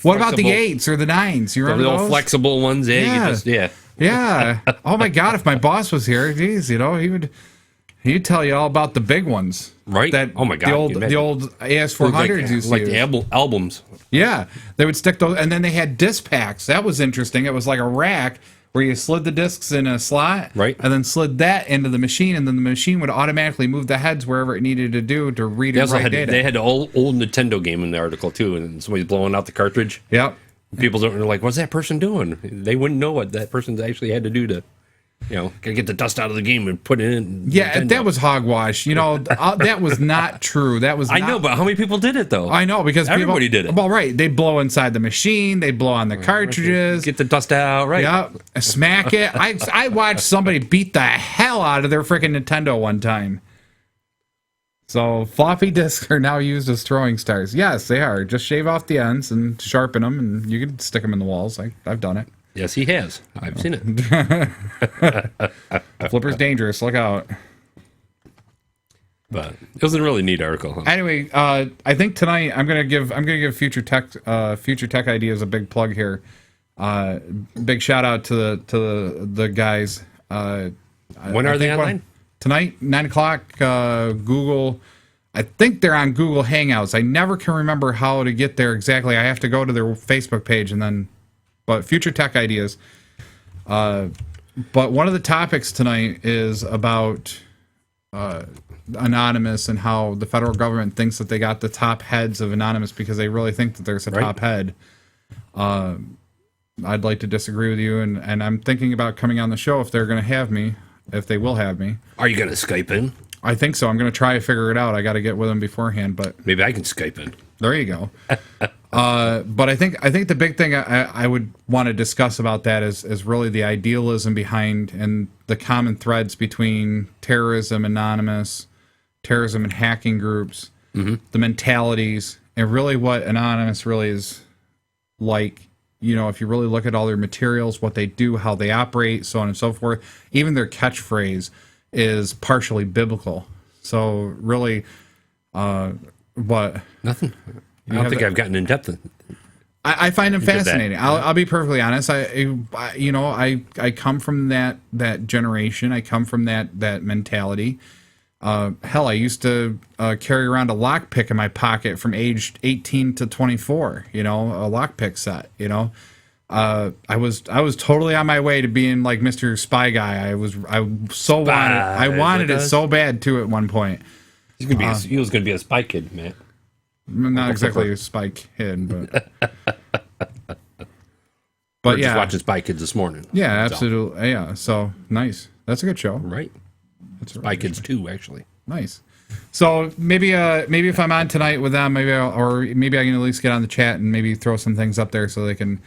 What about the 8s or the 9s? You remember the old those? flexible ones? Yeah. Yeah. Yeah. Oh my God! If my boss was here, geez, he'd tell you all about the big ones. Right. Oh my God! The old AS400s used to like use. the albums. Yeah, they would stick those, and then they had disc packs. That was interesting. It was like a rack where you slid the discs in a slot, right, and then slid that into the machine, and then the machine would automatically move the heads wherever it needed to do to read and write data. They had the old Nintendo game in the article too, and somebody's blowing out the cartridge. Yep. People don't like, what's that person doing? They wouldn't know what that person actually had to do to, gotta get the dust out of the game and put it in. Yeah, Nintendo. that was hogwash. That was not true. That was. I know, but how many people did it though? I know because everybody did it. Well, right, they blow inside the machine. They blow on the cartridges. Get the dust out. Right. Yep. Smack it. I watched somebody beat the hell out of their freaking Nintendo one time. So floppy disks are now used as throwing stars. Yes, they are. Just shave off the ends and sharpen them, and you can stick them in the walls. I've done it. Yes, he has. I've seen it. Flipper's dangerous. Look out. But it was a really neat article. Huh? Anyway, I think tonight I'm gonna give Future Tech Ideas a big plug here. Big shout out to the guys. When are they online? Tonight, 9:00. Google. I think they're on Google Hangouts. I never can remember how to get there exactly. I have to go to their Facebook page and then. But Future Tech Ideas. But one of the topics tonight is about Anonymous and how the federal government thinks that they got the top heads of Anonymous because they really think that there's a top head. I'd like to disagree with you, and I'm thinking about coming on the show if they're going to have me, if they will have me. Are you going to Skype in? I think so. I'm going to try to figure it out. I got to get with them beforehand, but maybe I can Skype in. There you go. But I think the big thing I would want to discuss about that is really the idealism behind and the common threads between terrorism, Anonymous, terrorism and hacking groups, the mentalities, and really what Anonymous really is like. If you really look at all their materials, what they do, how they operate, so on and so forth, even their catchphrase is partially biblical. So really, what? Nothing. I don't think I've gotten in depth. I find them fascinating. I'll be perfectly honest. I come from that generation. I come from that mentality. Hell, I used to carry around a lockpick in my pocket from age 18 to 24. A lockpick set. I was totally on my way to being like Mr. Spy Guy. I wanted it so bad too at one point. He was gonna be a spy kid, man. Not exactly a spy kid, but We're just watching Spy Kids this morning. Yeah, absolutely. Yeah, so nice. That's a good show. Right. That's Spy Kids 2, actually. Nice. So maybe if I'm on tonight with them, maybe I can at least get on the chat and maybe throw some things up there so they can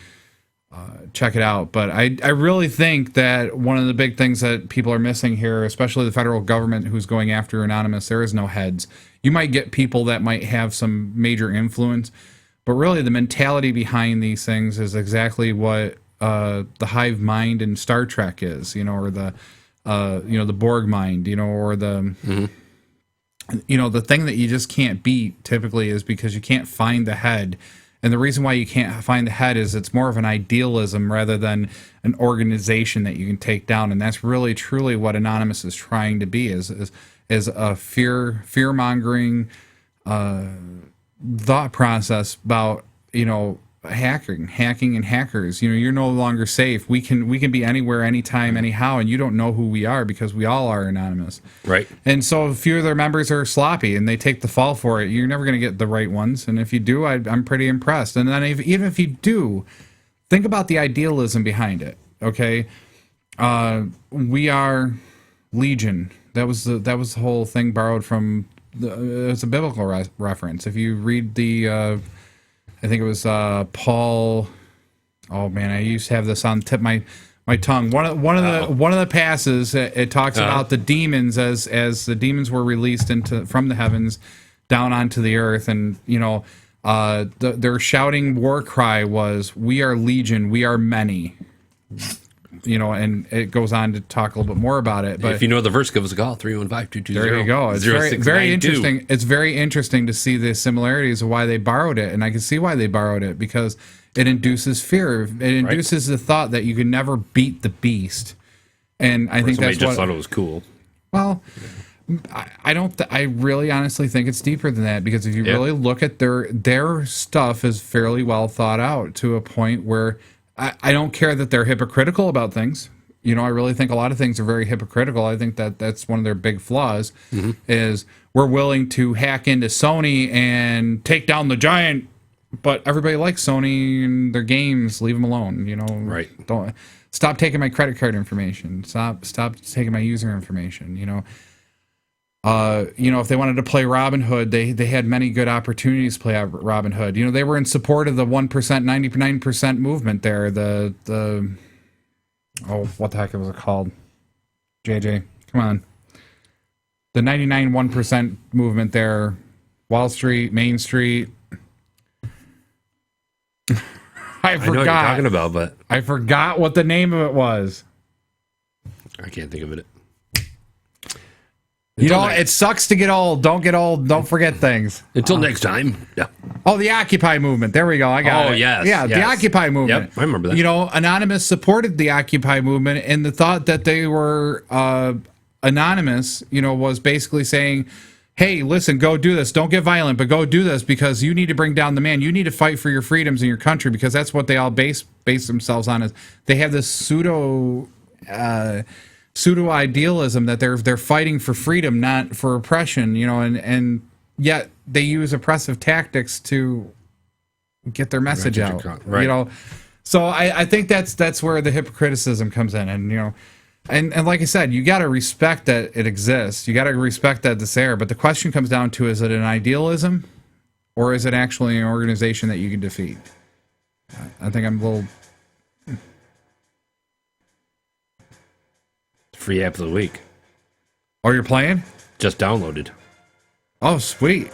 check it out. But I really think that one of the big things that people are missing here, especially the federal government who's going after Anonymous, there is no heads. You might get people that might have some major influence, but really the mentality behind these things is exactly what the hive mind in Star Trek is, or the the Borg mind, or the the thing that you just can't beat typically is because you can't find the head. And the reason why you can't find the head is it's more of an idealism rather than an organization that you can take down. And that's really truly what Anonymous is trying to be, is a fear-mongering thought process about, hacking and hackers. You're no longer safe. We can be anywhere, anytime, anyhow, and you don't know who we are because we all are anonymous. Right. And so a few of their members are sloppy and they take the fall for it. You're never going to get the right ones. And if you do, I'm pretty impressed. And then even if you do, think about the idealism behind it. Okay. We are Legion. That was the whole thing borrowed from it's a biblical reference. If you read the, I think it was Paul. Oh man, I used to have this on the tip of my tongue. One of the passages it talks about the demons as the demons were released from the heavens down onto the earth, and their shouting war cry was, "We are legion, we are many." And it goes on to talk a little bit more about it. But if you know the verse, give us a call, 315-220. There you go. It's very interesting. It's very interesting to see the similarities of why they borrowed it. And I can see why they borrowed it, because it induces fear. It induces the thought that you can never beat the beast. And I think that's just thought it was cool. Well, I don't. I really honestly think it's deeper than that, because if you really look at their stuff is fairly well thought out to a point where I don't care that they're hypocritical about things. I really think a lot of things are very hypocritical. I think that's one of their big flaws, is we're willing to hack into Sony and take down the giant, but everybody likes Sony and their games. Leave them alone. Right. Don't stop taking my credit card information. Stop taking my user information. If they wanted to play Robin Hood, they had many good opportunities to play Robin Hood. They were in support of the 1%, 99% movement there. What the heck was it called? JJ, come on. The 1% movement there. Wall Street, Main Street. I forgot. I know what you're talking about, but I forgot what the name of it was. I can't think of it. It sucks to get old. Don't get old. Don't forget things. Until next time. Yeah. Oh, the Occupy movement. There we go. I got it. Oh, yes. Yeah, yes. The Occupy movement. Yep, I remember that. Anonymous supported the Occupy movement, and the thought that they were anonymous, was basically saying, hey, listen, go do this. Don't get violent, but go do this because you need to bring down the man. You need to fight for your freedoms in your country, because that's what they all base themselves on. Is they have this pseudo idealism that they're fighting for freedom, not for oppression, and yet they use oppressive tactics to get their message out. Right. So I think that's where the hypocriticism comes in, and like I said, you got to respect that it exists. You got to respect that it's there. But the question comes down to, is it an idealism, or is it actually an organization that you can defeat? I think I'm a little. Free app of the week. Oh, you're playing? Just downloaded. Oh, sweet.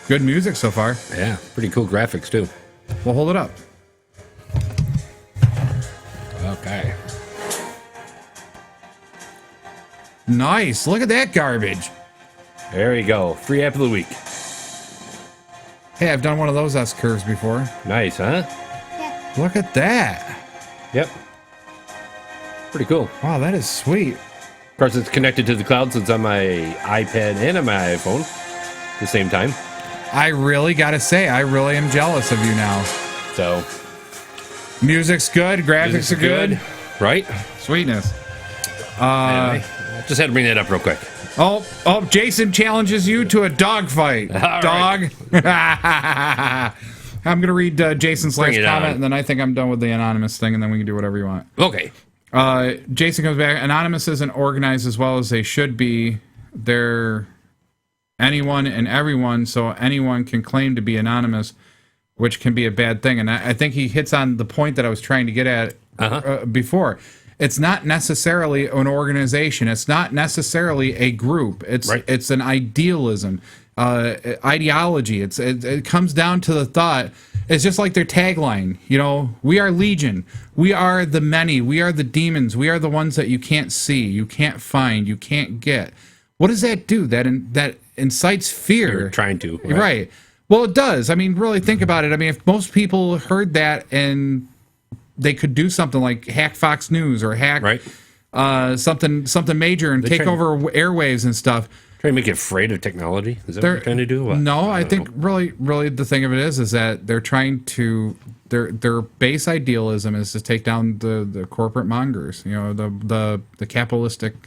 Good music so far. Yeah, pretty cool graphics too. Well, hold it up. Okay. Nice. Look at that garbage. There you go. Free app of the week. Hey, I've done one of those S-curves before. Nice, huh? Yeah. Look at that. Yep. Pretty cool. Wow, that is sweet. Of course, it's connected to the cloud, so it's on my iPad and on my iPhone at the same time. I really got to say, I really am jealous of you now. So, music's good, graphics are good. Right? Sweetness. Anyway, just had to bring that up real quick. Oh, Jason challenges you to a dog fight. All dog. Right. I'm going to read Jason's last comment, on. and then I think I'm done with the anonymous thing, and then we can do whatever you want. Okay. Jason comes back. Anonymous isn't organized as well as they should be. They're anyone and everyone, so anyone can claim to be anonymous, which can be a bad thing. And I think he hits on the point that I was trying to get at before. It's not necessarily an organization. It's not necessarily a group. It's an idealism, ideology. It comes down to the thought. It's just like their tagline. We are Legion. We are the many. We are the demons. We are the ones that you can't see, you can't find, you can't get. What does that do? That incites fear. You're trying to. Right. Well, it does. I mean, really think about it. I mean, if most people heard that and they could do something like hack Fox News or hack something major and take over airwaves and stuff. Trying to make you afraid of technology? Is that what they're trying to do? No, I think really the thing of it is that they're trying to their base idealism is to take down the corporate mongers, the capitalistic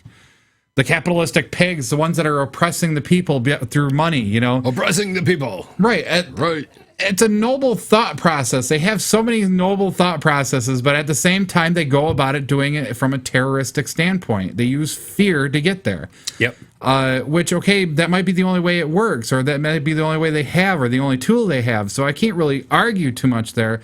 pigs, the ones that are oppressing the people through money, Oppressing the people. Right. Right. It's a noble thought process. They have so many noble thought processes, but at the same time, they go about it doing it from a terroristic standpoint. They use fear to get there. Yep. Which, okay, that might be the only way it works, or that might be the only way they have, or the only tool they have. So I can't really argue too much there.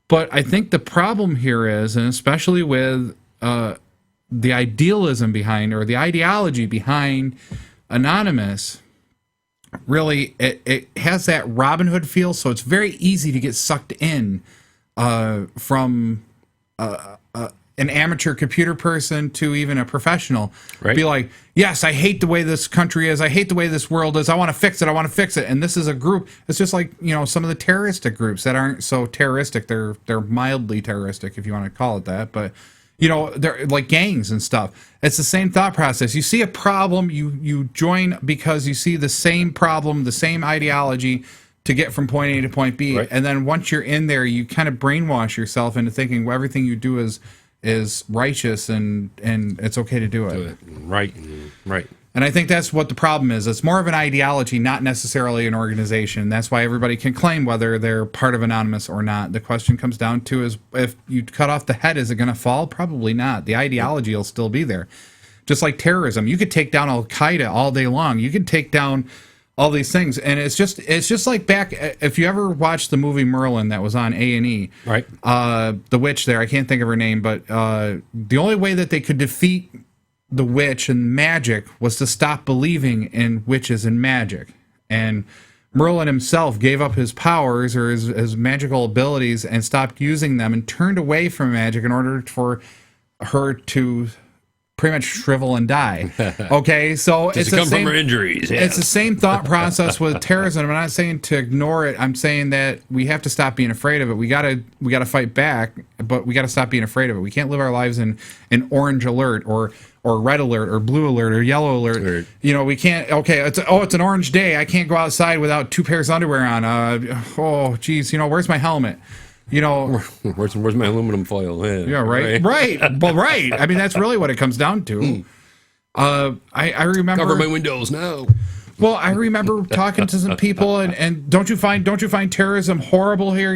But I think the problem here is, and especially with the idealism behind, or the ideology behind Anonymous, really, it has that Robin Hood feel, so it's very easy to get sucked in from an amateur computer person to even a professional. Right. Be like, yes, I hate the way this country is. I hate the way this world is. I want to fix it. I want to fix it. And this is a group. It's just like, some of the terroristic groups that aren't so terroristic. They're mildly terroristic, if you want to call it that. But they're like gangs and stuff. It's the same thought process. You see a problem, you join because you see the same problem, the same ideology to get from point A to point B. Right. And then once you're in there, you kind of brainwash yourself into thinking everything you do is righteous and it's okay to do it. Right. And I think that's what the problem is. It's more of an ideology, not necessarily an organization. That's why everybody can claim whether they're part of Anonymous or not. The question comes down to is, if you cut off the head, is it going to fall? Probably not. The ideology will still be there. Just like terrorism. You could take down Al-Qaeda all day long. You could take down all these things. And it's just like back, if you ever watched the movie Merlin that was on A&E. Right. The witch there, I can't think of her name, but the only way that they could defeat the witch and magic was to stop believing in witches and magic. And Merlin himself gave up his powers or his magical abilities and stopped using them and turned away from magic in order for her to pretty much shrivel and die. Okay, so it's the same from her injuries. Yeah. It's the same thought process with terrorism. I'm not saying to ignore it. I'm saying that we have to stop being afraid of it. We gotta fight back, but we gotta stop being afraid of it. We can't live our lives in orange alert or red alert or blue alert or yellow alert. We can't. Okay, it's an orange day. I can't go outside without 2 pairs of underwear on. Where's my helmet? Where's my aluminum foil? Yeah, right. Well, right. I mean, that's really what it comes down to. I remember cover my windows now. Well, I remember talking to some people, and don't you find terrorism horrible here?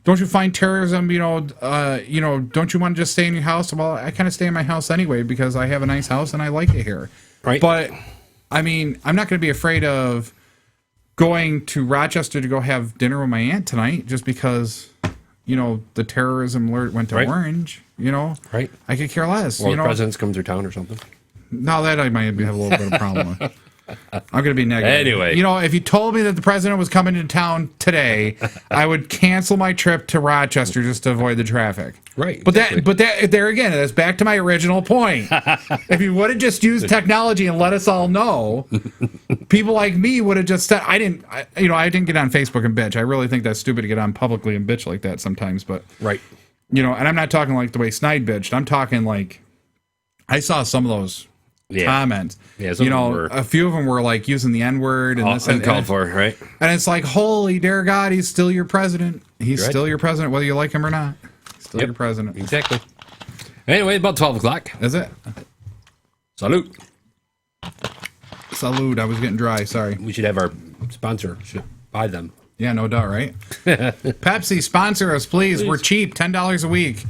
Don't you find terrorism? Don't you want to just stay in your house? Well, I kind of stay in my house anyway because I have a nice house and I like it here. Right. But I mean, I'm not going to be afraid of going to Rochester to go have dinner with my aunt tonight just because the terrorism alert went to orange. Right. I could care less. Well, the president's come through town or something. No, that I might have a little bit of problem with. I'm going to be negative. Anyway. If you told me that the president was coming to town today, I would cancel my trip to Rochester just to avoid the traffic. Right. But that there again, that's back to my original point. If you would have just used technology and let us all know, people like me would have just said, I didn't get on Facebook and bitch. I really think that's stupid to get on publicly and bitch like that sometimes. But right. And I'm not talking like the way Snide bitched. I'm talking like I saw some of those comments. Yeah, a few of them were like using the N-word and this uncalled for, right? And it's like, holy dear God, he's still your president. He's still your president, whether you like him or not. Still your president. Exactly. Anyway, about 12 o'clock. Is it? Salute. Salute. I was getting dry. Sorry. We should have our sponsorship buy them. Yeah, no doubt, right? Pepsi, sponsor us, please. We're cheap. $10 a week.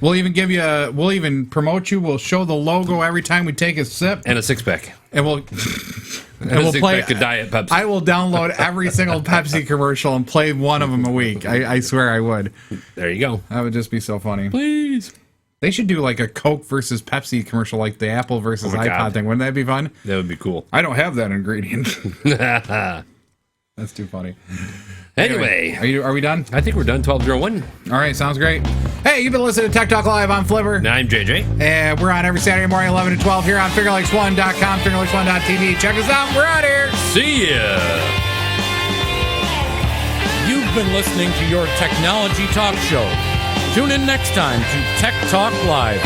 We'll even promote you. We'll show the logo every time we take a sip. And a six-pack. And we'll play a Diet Pepsi. I will download every single Pepsi commercial and play one of them a week. I swear I would. There you go. That would just be so funny. Please. They should do like a Coke versus Pepsi commercial, like the Apple versus iPod thing. Wouldn't that be fun? That would be cool. I don't have that ingredient. That's too funny. Anyway. Are we done? I think we're done. 12:01. All right, sounds great. Hey, you've been listening to Tech Talk Live. I'm Flipper. And I'm JJ. And we're on every Saturday morning, 11 to 12 here on FingerLakes1.com, FingerLakes1.tv. Check us out. We're out here. See ya. You've been listening to your technology talk show. Tune in next time to Tech Talk Live.